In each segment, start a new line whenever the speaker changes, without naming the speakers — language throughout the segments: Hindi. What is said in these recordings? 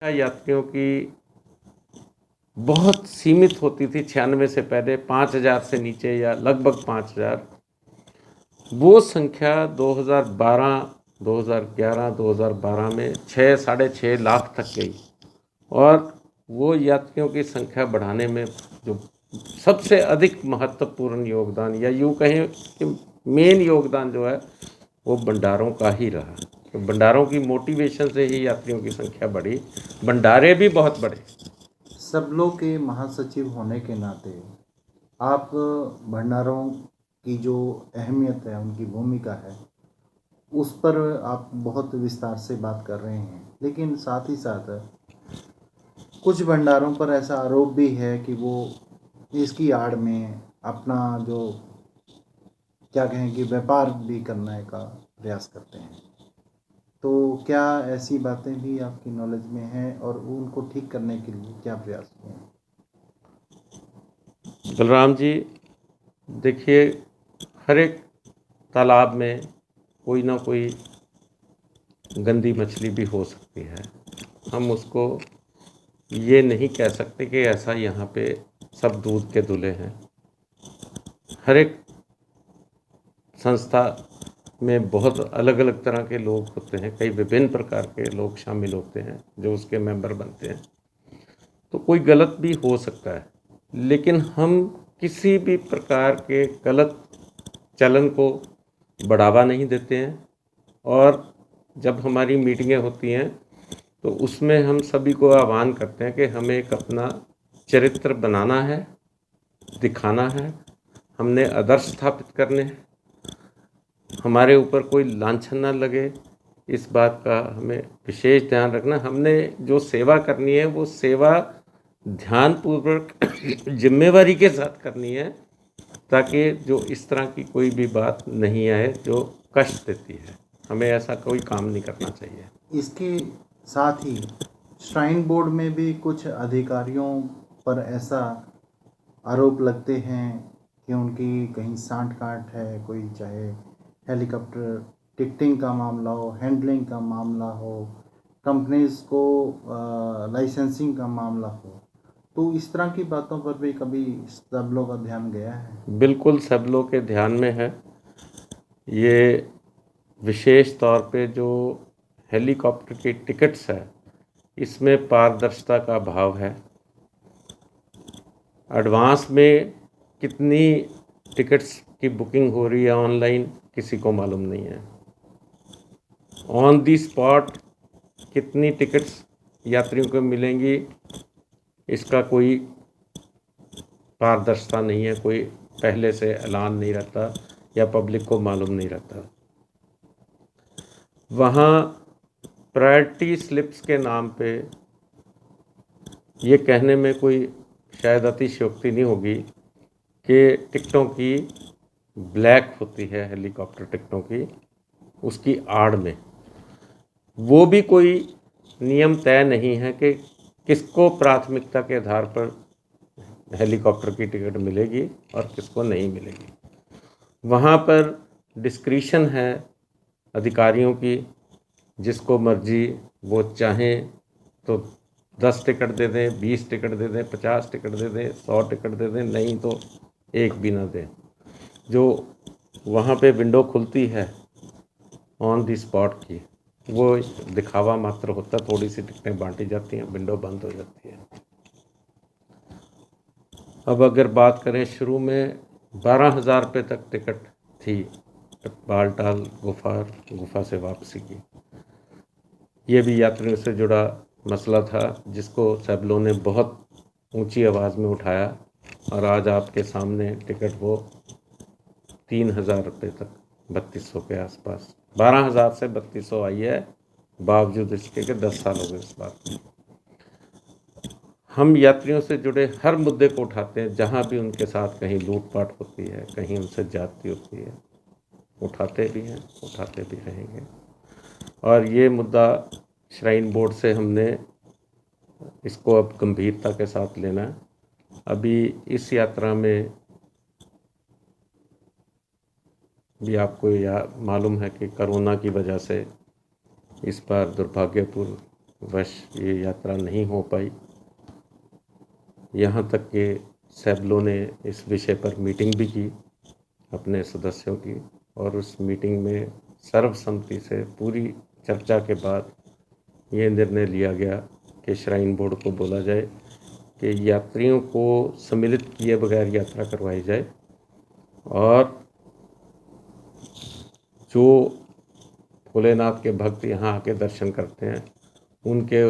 यात्रियों की बहुत सीमित होती थी 96 से पहले, 5,000 से नीचे या लगभग 5,000। वो संख्या 2012, 2011, 2012 में 6-6.5 लाख तक गई। और वो यात्रियों की संख्या बढ़ाने में जो सबसे अधिक महत्वपूर्ण योगदान, या यूँ कहें कि मेन योगदान जो है, वो भंडारों का ही रहा। तो भंडारों की मोटिवेशन से ही यात्रियों की संख्या बढ़ी, भंडारे भी बहुत बढ़े।
सबलों के महासचिव होने के नाते आप भंडारों की जो अहमियत है, उनकी भूमिका है, उस पर आप बहुत विस्तार से बात कर रहे हैं। लेकिन साथ ही साथ कुछ भंडारों पर ऐसा आरोप भी है कि वो इसकी आड़ में अपना जो क्या कहें कि व्यापार भी करने का प्रयास करते हैं। तो क्या ऐसी बातें भी आपकी नॉलेज में हैं और उनको ठीक करने के लिए क्या प्रयास किए हैं?
बलराम जी, देखिए, हर एक तालाब में कोई ना कोई गंदी मछली भी हो सकती है। हम उसको ये नहीं कह सकते कि ऐसा यहाँ पे सब दूध के धुले हैं। हर एक संस्था में बहुत अलग अलग तरह के लोग होते हैं, कई विभिन्न प्रकार के लोग शामिल होते हैं जो उसके मेंबर बनते हैं। तो कोई गलत भी हो सकता है, लेकिन हम किसी भी प्रकार के गलत चलन को बढ़ावा नहीं देते हैं। और जब हमारी मीटिंगें होती हैं तो उसमें हम सभी को आह्वान करते हैं कि हमें एक अपना चरित्र बनाना है, दिखाना है, हमने आदर्श स्थापित करने हैं, हमारे ऊपर कोई लांछन ना लगे, इस बात का हमें विशेष ध्यान रखना। हमने जो सेवा करनी है वो सेवा ध्यानपूर्वक जिम्मेवारी के साथ करनी है, ताकि जो इस तरह की कोई भी बात नहीं आए जो कष्ट देती है। हमें ऐसा कोई काम नहीं करना चाहिए।
इसके साथ ही श्राइन बोर्ड में भी कुछ अधिकारियों पर ऐसा आरोप लगते हैं कि उनकी कहीं सांठ-गांठ है, कोई चाहे हेलीकॉप्टर टिकटिंग का मामला हो, हैंडलिंग का मामला हो, कंपनीज़ को लाइसेंसिंग का मामला हो। तो इस तरह की बातों पर भी कभी सब लोग का ध्यान गया है?
बिल्कुल सब लोग के ध्यान में है। ये विशेष तौर पे जो हेलीकॉप्टर की टिकट्स है, इसमें पारदर्शिता का अभाव है। एडवांस में कितनी टिकट्स की बुकिंग हो रही है ऑनलाइन, किसी को मालूम नहीं है। ऑन दी स्पॉट कितनी टिकट्स यात्रियों को मिलेंगी, इसका कोई पारदर्शिता नहीं है, कोई पहले से ऐलान नहीं रहता या पब्लिक को मालूम नहीं रहता। वहाँ प्रायोरिटी स्लिप्स के नाम पे ये कहने में कोई शायद अतिशयोक्ति नहीं होगी कि टिकटों की ब्लैक होती है, हेलीकॉप्टर टिकटों की, उसकी आड़ में वो भी कोई नियम तय नहीं है कि किसको प्राथमिकता के आधार पर हेलीकॉप्टर की टिकट मिलेगी और किसको नहीं मिलेगी। वहाँ पर डिस्क्रिशन है अधिकारियों की, जिसको मर्जी वो चाहें तो 10 टिकट दे दें, 20 टिकट दे दें, 50 टिकट दे दें, 100 टिकट दे दें, नहीं तो एक भी ना दें। जो वहाँ पे विंडो खुलती है ऑन दी स्पॉट की, वो दिखावा मात्र होता, थोड़ी सी टिकटें बांटी जाती हैं, विंडो बंद हो जाती है। अब अगर बात करें, शुरू में 12,000 रुपये तक टिकट थी बालटाल गुफा से वापसी की। ये भी यात्रियों से जुड़ा मसला था, जिसको सैबलों ने बहुत ऊंची आवाज़ में उठाया, और आज आपके सामने टिकट वो 3,000 रुपये तक, 3200 के आसपास, 12,000 से 3200 आई है, बावजूद इसके कि 10 साल हो गए इस बात में। हम यात्रियों से जुड़े हर मुद्दे को उठाते हैं, जहाँ भी उनके साथ कहीं लूटपाट होती है, कहीं उनसे ज्यादती होती है, उठाते भी हैं, उठाते भी रहेंगे। और ये मुद्दा श्राइन बोर्ड से हमने इसको अब गंभीरता के साथ लेना है। अभी इस यात्रा में भी आपको मालूम है कि कोरोना की वजह से इस बार दुर्भाग्यपूर्ण वश ये यात्रा नहीं हो पाई। यहाँ तक कि सैबलों ने इस विषय पर मीटिंग भी की अपने सदस्यों की, और उस मीटिंग में सर्वसम्मति से पूरी चर्चा के बाद ये निर्णय लिया गया कि श्राइन बोर्ड को बोला जाए कि यात्रियों को सम्मिलित किए बगैर यात्रा करवाई जाए, और जो भोलेनाथ के भक्त यहाँ आके दर्शन करते हैं उनके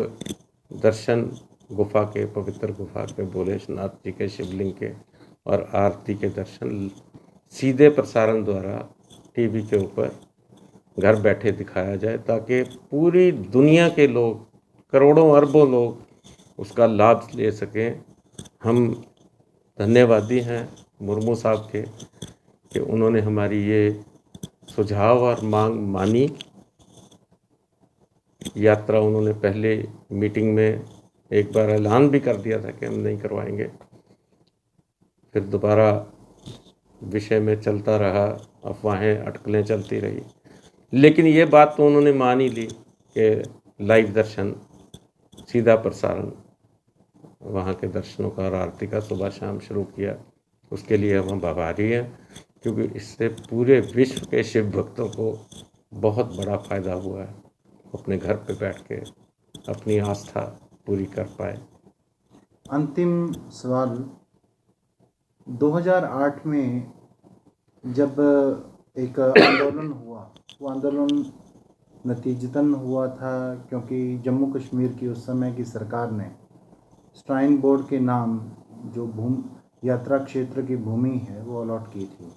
दर्शन गुफा के, पवित्र गुफा के, भोलेनाथ जी के शिवलिंग के और आरती के दर्शन सीधे प्रसारण द्वारा टीवी के ऊपर घर बैठे दिखाया जाए, ताकि पूरी दुनिया के लोग, करोड़ों अरबों लोग उसका लाभ ले सकें। हम धन्यवादी हैं मुर्मू साहब के कि उन्होंने हमारी ये सुझाव और मांग मानी। यात्रा उन्होंने पहले मीटिंग में एक बार ऐलान भी कर दिया था कि हम नहीं करवाएंगे, फिर दोबारा विषय में चलता रहा, अफवाहें अटकलें चलती रही, लेकिन ये बात तो उन्होंने मान ही ली कि लाइव दर्शन, सीधा प्रसारण वहाँ के दर्शनों का और आरती का सुबह शाम शुरू किया। उसके लिए हम आभारी हैं, क्योंकि इससे पूरे विश्व के शिव भक्तों को बहुत बड़ा फ़ायदा हुआ है, अपने घर पे बैठ के अपनी आस्था पूरी कर पाए।
अंतिम सवाल, 2008 में जब एक आंदोलन हुआ, वो आंदोलन नतीजतन हुआ था क्योंकि जम्मू कश्मीर की उस समय की सरकार ने श्राइन बोर्ड के नाम जो यात्रा क्षेत्र की भूमि है वो अलॉट की थी,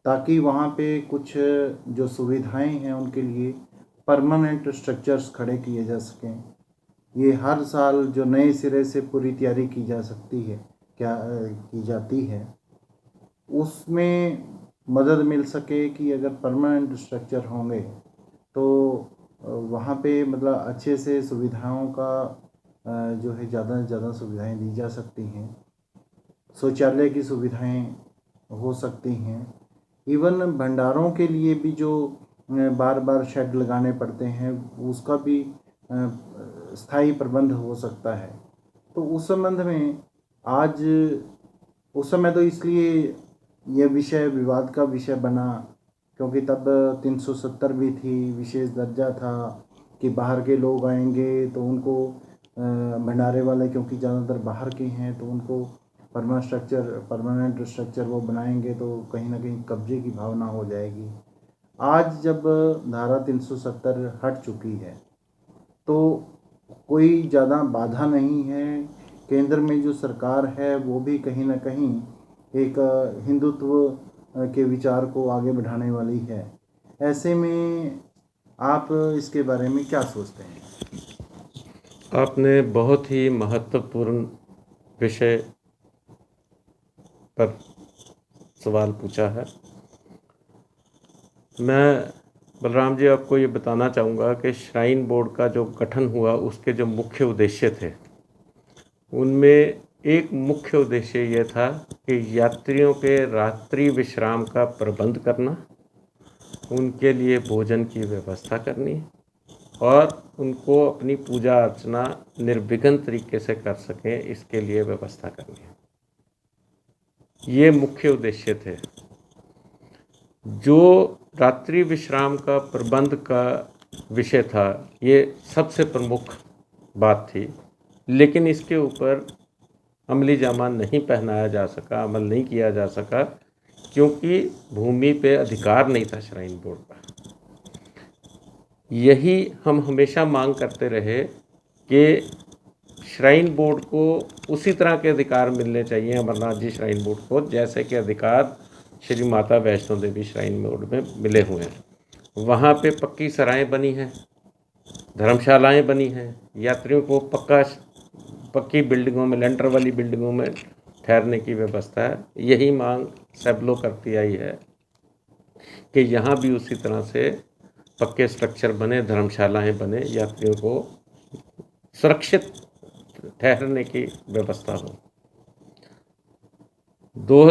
ताकि वहाँ पे कुछ जो सुविधाएं हैं उनके लिए परमानेंट स्ट्रक्चर्स खड़े किए जा सकें। ये हर साल जो नए सिरे से पूरी तैयारी की जा सकती है, की जाती है, उसमें मदद मिल सके कि अगर परमानेंट स्ट्रक्चर होंगे तो वहाँ पे मतलब अच्छे से सुविधाओं का जो है ज़्यादा से ज़्यादा सुविधाएं दी जा सकती हैं, शौचालय की सुविधाएं हो सकती हैं, इवन भंडारों के लिए भी जो बार बार शेड लगाने पड़ते हैं उसका भी स्थायी प्रबंध हो सकता है। तो उस संबंध में आज, उस समय तो इसलिए यह विषय विवाद का विषय बना क्योंकि तब 370 भी थी, विशेष दर्जा था कि बाहर के लोग आएंगे तो उनको भंडारे वाले, क्योंकि ज़्यादातर बाहर के हैं, तो उनको परमानेंट स्ट्रक्चर वो बनाएंगे तो कहीं ना कहीं कब्जे की भावना हो जाएगी। आज जब धारा 370 हट चुकी है तो कोई ज़्यादा बाधा नहीं है। केंद्र में जो सरकार है वो भी कहीं ना कहीं एक हिंदुत्व के विचार को आगे बढ़ाने वाली है। ऐसे में आप इसके बारे में क्या सोचते हैं?
आपने बहुत ही महत्वपूर्ण विषय पर सवाल पूछा है। मैं बलराम जी आपको ये बताना चाहूँगा कि श्राइन बोर्ड का जो गठन हुआ उसके जो मुख्य उद्देश्य थे, उनमें एक मुख्य उद्देश्य ये था कि यात्रियों के रात्रि विश्राम का प्रबंध करना, उनके लिए भोजन की व्यवस्था करनी और उनको अपनी पूजा अर्चना निर्विघ्न तरीके से कर सकें, इसके लिए व्यवस्था करनी है। ये मुख्य उद्देश्य थे। जो रात्रि विश्राम का प्रबंध का विषय था, ये सबसे प्रमुख बात थी, लेकिन इसके ऊपर अमली जामा नहीं पहनाया जा सका, अमल नहीं किया जा सका, क्योंकि भूमि पे अधिकार नहीं था श्राइन बोर्ड का। यही हम हमेशा मांग करते रहे कि श्राइन बोर्ड को उसी तरह के अधिकार मिलने चाहिए, अमरनाथ जी श्राइन बोर्ड को, जैसे कि अधिकार श्री माता वैष्णो देवी श्राइन बोर्ड में मिले हुए हैं। वहाँ पे पक्की सराएं बनी हैं, धर्मशालाएं बनी हैं, यात्रियों को पक्की बिल्डिंगों में, लेंटर वाली बिल्डिंगों में ठहरने की व्यवस्था है। यही मांग सैबलो करती आई है कि यहाँ भी उसी तरह से पक्के स्ट्रक्चर बने, धर्मशालाएं बने, यात्रियों को सुरक्षित ठहरने की व्यवस्था हो।